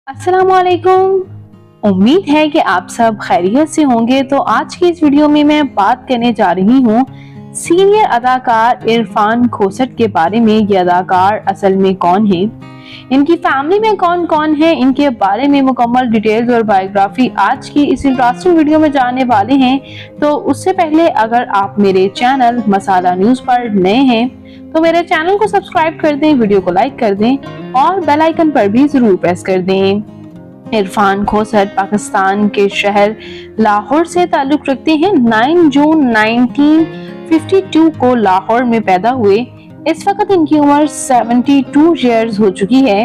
अस्सलामुअलैकुम। उम्मीद है कि आप सब खैरियत से होंगे। तो आज की इस वीडियो में मैं बात करने जा रही हूँ सीनियर अदाकार इरफान खोसट के बारे में। ये अदाकार असल में कौन है, इनकी फैमिली में कौन कौन है, इनके बारे में मुकम्मल डिटेल्स और बायोग्राफी आज की इस इंटरेस्टिंग वीडियो में जानने वाले हैं। तो उससे पहले अगर आप मेरे चैनल मसाला न्यूज पर नए हैं तो मेरे चैनल को सब्सक्राइब कर दें, वीडियो को लाइक कर दें और बेल आइकन पर भी जरूर प्रेस कर दें। इरफान खोसट पाकिस्तान के शहर लाहौर से ताल्लुक रखते हैं। 9 जून 1952 को लाहौर में पैदा हुए। इस वक्त इनकी उम्र 72 ईयर्स हो चुकी है।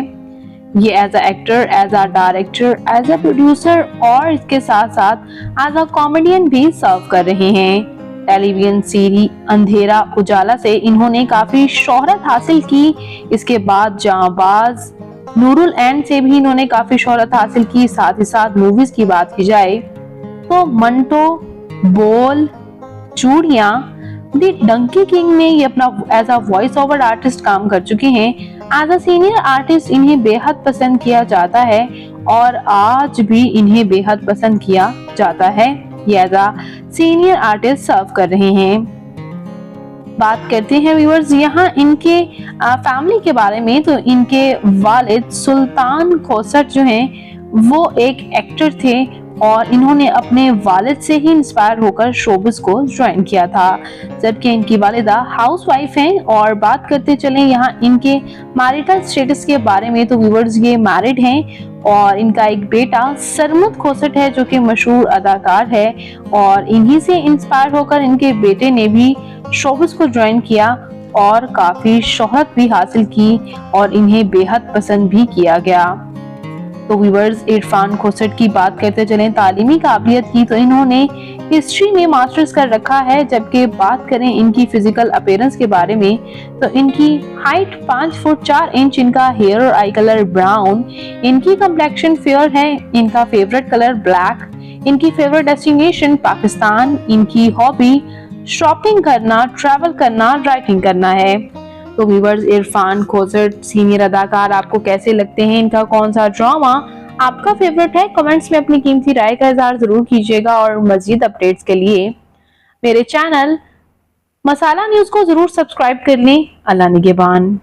ये as a actor, as a director, as a producer और इसके साथ साथ एज अ कॉमेडियन भी सर्व कर रहे हैं। टेलीविजन सीरीज अंधेरा उजाला से इन्होंने काफी शोहरत हासिल की। इसके बाद जांबाज, नूरुल एंड से भी इन्होंने काफी शोहरत हासिल की। साथ ही साथ मूवीज की बात की जाए तो मंटो, बोल, चूड़ियां, दी डंकी किंग में ये अपना as a voice over artist काम कर चुके हैं। एज अ सीनियर आर्टिस्ट इन्हें बेहद पसंद किया जाता है और आज भी इन्हें बेहद पसंद किया जाता है। ये एज अ सीनियर आर्टिस्ट सर्व कर रहे हैं। बात करते हैं व्यूअर्स यहाँ इनके फैमिली के बारे में। तो इनके वालिद सुल्तान खोसट जो हैं वो एक एक्टर थे और इन्होंने अपने वालिद से ही इंस्पायर होकर शोबिस को ज्वाइन किया था, जबकि इनकी वालिदा हाउसवाइफ हैं। और बात करते चलें यहाँ इनके मैरिटल स्टेटस के बारे में तो व्यूअर्स ये मैरिड हैं और इनका एक बेटा सरमुद खोसट है जो कि मशहूर अदाकार है और इन्हीं से इंस्पायर होकर इनके बेटे ने भी शोबिस को ज्वाइन किया और काफी शोहरत भी हासिल की और इन्हें बेहद पसंद भी किया गया। तो व्यूअर्स इरफान खोसट की बात करते चलें तालीमी काबिलियत की तो इन्होंने हिस्ट्री में मास्टर्स कर रखा है। जबकि बात करें इनकी फिजिकल अपीयरेंस के बारे में तो इनकी हाइट 5 फुट 4 इंच, इनका हेयर और आई कलर ब्राउन, इनकी कम्प्लेक्शन फेयर है, इनका फेवरेट कलर ब्लैक, इनकी फेवरेट डेस्टिनेशन पाकिस्तान, इनकी हॉबी शॉपिंग करना, ट्रैवल करना, राइटिंग करना है। तो व्यूअर्स इरफान खोसट सीनियर अदाकार आपको कैसे लगते हैं, इनका कौन सा ड्रामा आपका फेवरेट है, कमेंट्स में अपनी कीमती राय का इजहार जरूर कीजिएगा। और मजीद अपडेट्स के लिए मेरे चैनल मसाला न्यूज को जरूर सब्सक्राइब कर लें। अल्लाह निगहबान।